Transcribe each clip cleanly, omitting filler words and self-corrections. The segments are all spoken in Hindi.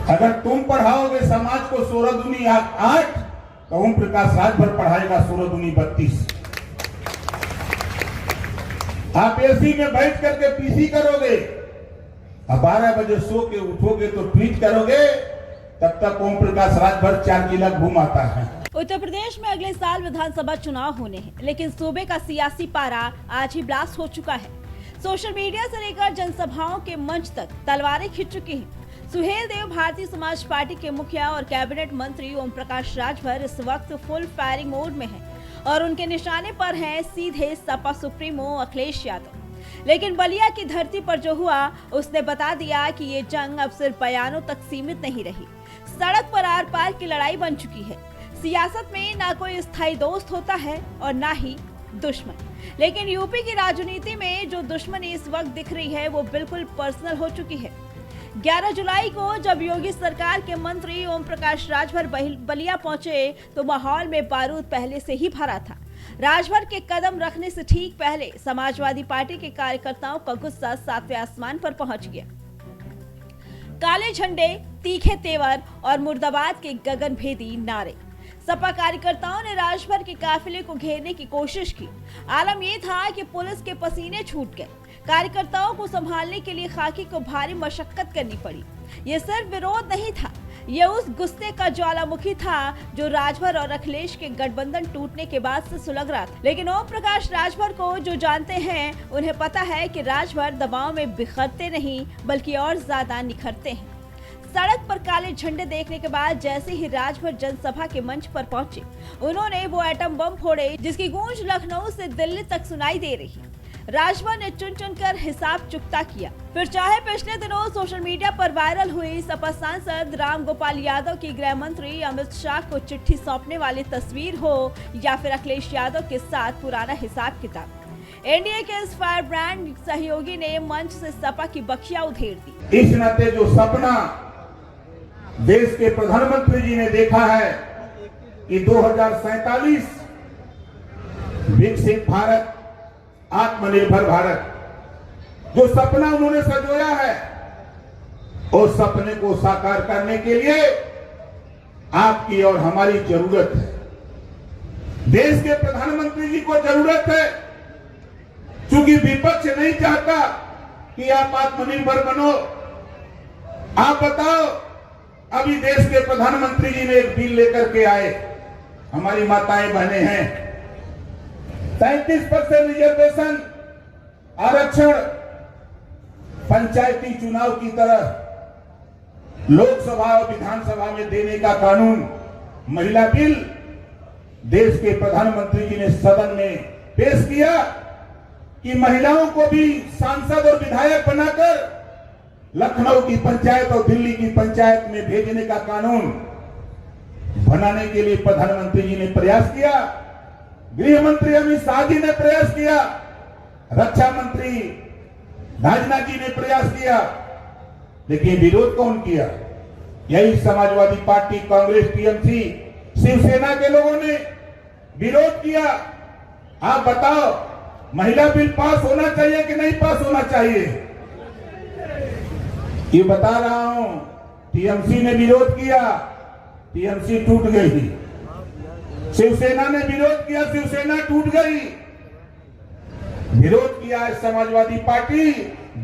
अगर तुम पढ़ाओगे समाज को 16 दूनी 8, तो ओम प्रकाश राजभर पढ़ाएगा 16 दूनी 32। आप एसी में बैठ करके पीसी करोगे, अब 12 बजे सो के उठोगे तो ट्वीट करोगे, तब तक ओम प्रकाश राजभर 4 किला घूम आता है। उत्तर प्रदेश में अगले साल विधानसभा चुनाव होने हैं, लेकिन सूबे का सियासी पारा आज ही ब्लास्ट हो चुका है। सोशल मीडिया से लेकर जनसभाओं के मंच तक तलवारें खिंच चुकी हैं। सुहेल देव भारतीय समाज पार्टी के मुखिया और कैबिनेट मंत्री ओम प्रकाश राजभर इस वक्त फुल फायरिंग मोड में हैं और उनके निशाने पर हैं सीधे सपा सुप्रीमो अखिलेश यादव। लेकिन बलिया की धरती पर जो हुआ, उसने बता दिया कि ये जंग अब सिर्फ बयानों तक सीमित नहीं रही, सड़क पर आर पार की लड़ाई बन चुकी है। सियासत में ना कोई स्थायी दोस्त होता है और ना ही दुश्मन, लेकिन यूपी की राजनीति में जो दुश्मनी इस वक्त दिख रही है वो बिल्कुल पर्सनल हो चुकी है। 11 जुलाई को जब योगी सरकार के मंत्री ओम प्रकाश राजभर बलिया पहुंचे तो माहौल में बारूद पहले से ही भरा था। राजभर के कदम रखने से ठीक पहले समाजवादी पार्टी के कार्यकर्ताओं का गुस्सा 7वें आसमान पर पहुंच गया। काले झंडे, तीखे तेवर और मुर्दाबाद के गगनभेदी नारे। सपा कार्यकर्ताओं ने राजभर के काफिले को घेरने की कोशिश की। आलम यह था कि पुलिस के पसीने छूट गए। कार्यकर्ताओं को संभालने के लिए खाकी को भारी मशक्कत करनी पड़ी। ये सिर्फ विरोध नहीं था, ये उस गुस्से का ज्वालामुखी था जो राजभर और अखिलेश के गठबंधन टूटने के बाद से सुलग रहा था। लेकिन ओम प्रकाश राजभर को जो जानते हैं, उन्हें पता है कि राजभर दबाव में बिखरते नहीं बल्कि और ज्यादा निखरते हैं। सड़क पर काले झंडे देखने के बाद जैसे ही राजभर जनसभा के मंच पर पहुंचे, उन्होंने वो एटम बम फोड़े जिसकी गूंज लखनऊ से दिल्ली तक सुनाई दे रही। राजभर ने चुन चुन कर हिसाब चुकता किया। फिर चाहे पिछले दिनों सोशल मीडिया पर वायरल हुई सपा सांसद राम गोपाल यादव की गृह मंत्री अमित शाह को चिट्ठी सौंपने वाली तस्वीर हो या फिर अखिलेश यादव के साथ पुराना हिसाब किताब, एनडीए के इस फायर ब्रांड सहयोगी ने मंच से सपा की बखिया उधेड़ दी। इस नाते जो सपना देश के प्रधानमंत्री जी ने देखा है कि 2047 विकसित भारत, आत्मनिर्भर भारत, जो सपना उन्होंने सजोया है, उस सपने को साकार करने के लिए आपकी और हमारी जरूरत है। देश के प्रधानमंत्री जी को जरूरत है, क्योंकि विपक्ष नहीं चाहता कि आप आत्मनिर्भर बनो। आप बताओ, अभी देश के प्रधानमंत्री जी ने एक बिल लेकर के आए, हमारी माताएं बहनें हैं, 33% रिजर्वेशन आरक्षण पंचायती चुनाव की तरह लोकसभा और विधानसभा में देने का कानून, महिला बिल देश के प्रधानमंत्री जी ने सदन में पेश किया कि महिलाओं को भी सांसद और विधायक बनाकर लखनऊ की पंचायत और दिल्ली की पंचायत में भेजने का कानून बनाने के लिए प्रधानमंत्री जी ने प्रयास किया। गृह मंत्री अमित शाह जी ने प्रयास किया, रक्षा मंत्री राजनाथ जी ने प्रयास किया, लेकिन विरोध कौन किया? यही समाजवादी पार्टी, कांग्रेस, टीएमसी, शिवसेना के लोगों ने विरोध किया। आप बताओ, महिला बिल पास होना चाहिए कि नहीं पास होना चाहिए? ये बता रहा हूं, टीएमसी ने विरोध किया, टीएमसी टूट गई। शिवसेना ने विरोध किया, शिवसेना टूट गई। विरोध किया है समाजवादी पार्टी।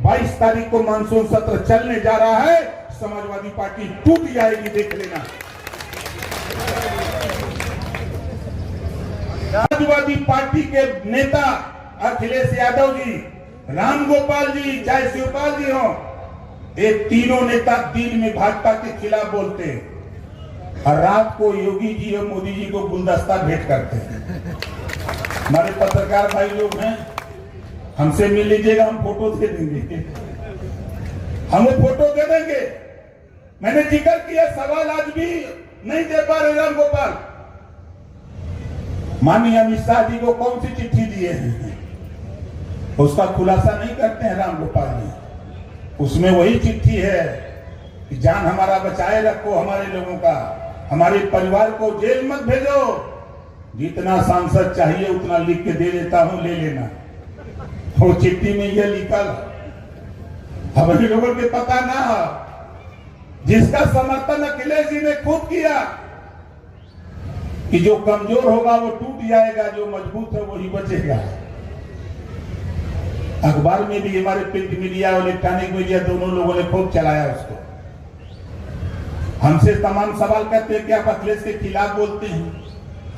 22 तारीख को मानसून सत्र चलने जा रहा है, समाजवादी पार्टी टूट जाएगी, देख लेना। समाजवादी पार्टी के नेता अखिलेश यादव जी, राम गोपाल जी, चाहे शिवपाल जी हो, ये तीनों नेता दिन में भाजपा के खिलाफ बोलते हैं और रात को योगी जी और मोदी जी को गुलदस्ता भेंट करते हैं। हमारे पत्रकार भाई लोग हैं, हमसे मिल लीजिएगा, हम फोटो दे देंगे, हम फोटो दे देंगे। मैंने जिक्र किया, सवाल आज भी नहीं दे पा रहे राम गोपाल। माननीय अमित शाह जी को कौन सी चिट्ठी दिए हैं, उसका खुलासा नहीं करते हैं राम गोपाल जी। उसमें वही चिट्ठी है कि जान हमारा बचाए रखो, हमारे लोगों का, हमारे परिवार को जेल मत भेजो, जितना सांसद चाहिए उतना लिख के दे देता हूं, ले लेना। वो चिट्ठी में यह लिखा, हमारे लोगों के पता ना जिसका समर्थन अखिलेश जी ने खूब किया कि जो कमजोर होगा वो टूट जाएगा, जो मजबूत है वही बचेगा। अखबार में भी हमारे प्रिंट मीडिया और इलेक्ट्रॉनिक मीडिया दोनों लोगों ने खूब चलाया उसको। हमसे तमाम सवाल करते हैं कि आप अखिलेश के खिलाफ बोलते हैं।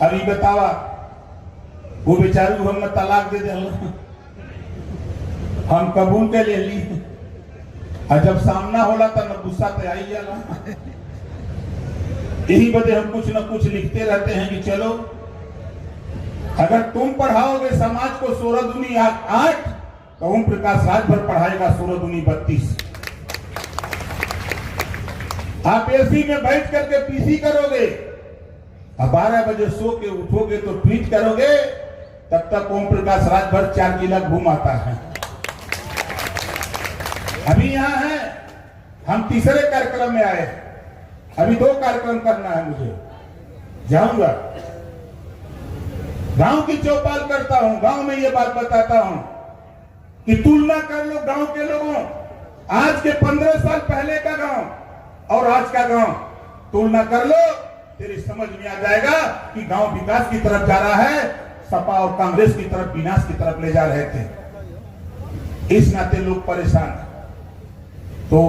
अभी बतावा वो बेचारू हम तलाक दे दे, हम कबूल के ले ली, और जब सामना होला तो न गुस्सा तो आई जाला। यही वजह हम कुछ न कुछ लिखते रहते हैं कि चलो अगर तुम पढ़ाओगे समाज को 16 दूनी 8, तो ओम प्रकाश राजभर पढ़ाएगा 16 दूनी 32। आप एसी में बैठ करके पीसी करोगे, अब 12 बजे सो के उठोगे तो ट्वीट करोगे, तब तक ओम प्रकाश राजभर 4 जिला घूमाता है। अभी यहाँ है, हम तीसरे कार्यक्रम में आए, अभी 2 कार्यक्रम करना है मुझे, जाऊंगा गांव की चौपाल करता हूं, गांव में ये बात बताता हूं कि तुलना कर लो गांव के लोगों, आज के 15 साल पहले का गांव और आज का गांव तुलना कर लो, तेरी समझ में आ जाएगा कि गांव विकास की तरफ जा रहा है, सपा और कांग्रेस की तरफ विनाश की तरफ ले जा रहे थे। इस नाते लोग परेशान हैं। तो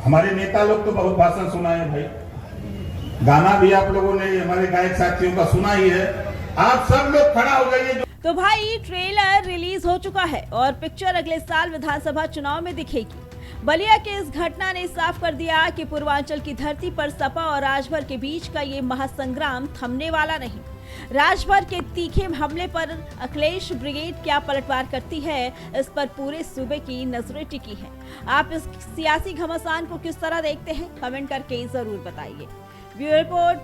हमारे नेता लोग तो बहुत भाषण सुनाए भाई, गाना भी आप लोगों ने हमारे गायक साथियों का सुना ही है। आप सब लोग खड़ा हो जाइए। तो भाई ट्रेलर रिलीज हो चुका है और पिक्चर अगले साल विधानसभा चुनाव में दिखेगी। बलिया के इस घटना ने साफ कर दिया कि पूर्वांचल की धरती पर सपा और राजभर के बीच का ये महासंग्राम थमने वाला नहीं। राजभर के तीखे हमले पर अखिलेश ब्रिगेड क्या पलटवार करती है, इस पर पूरे सूबे की नजरें टिकी हैं। आप इस सियासी घमासान को किस तरह देखते हैं, कमेंट करके जरूर बताइए। Bureau report.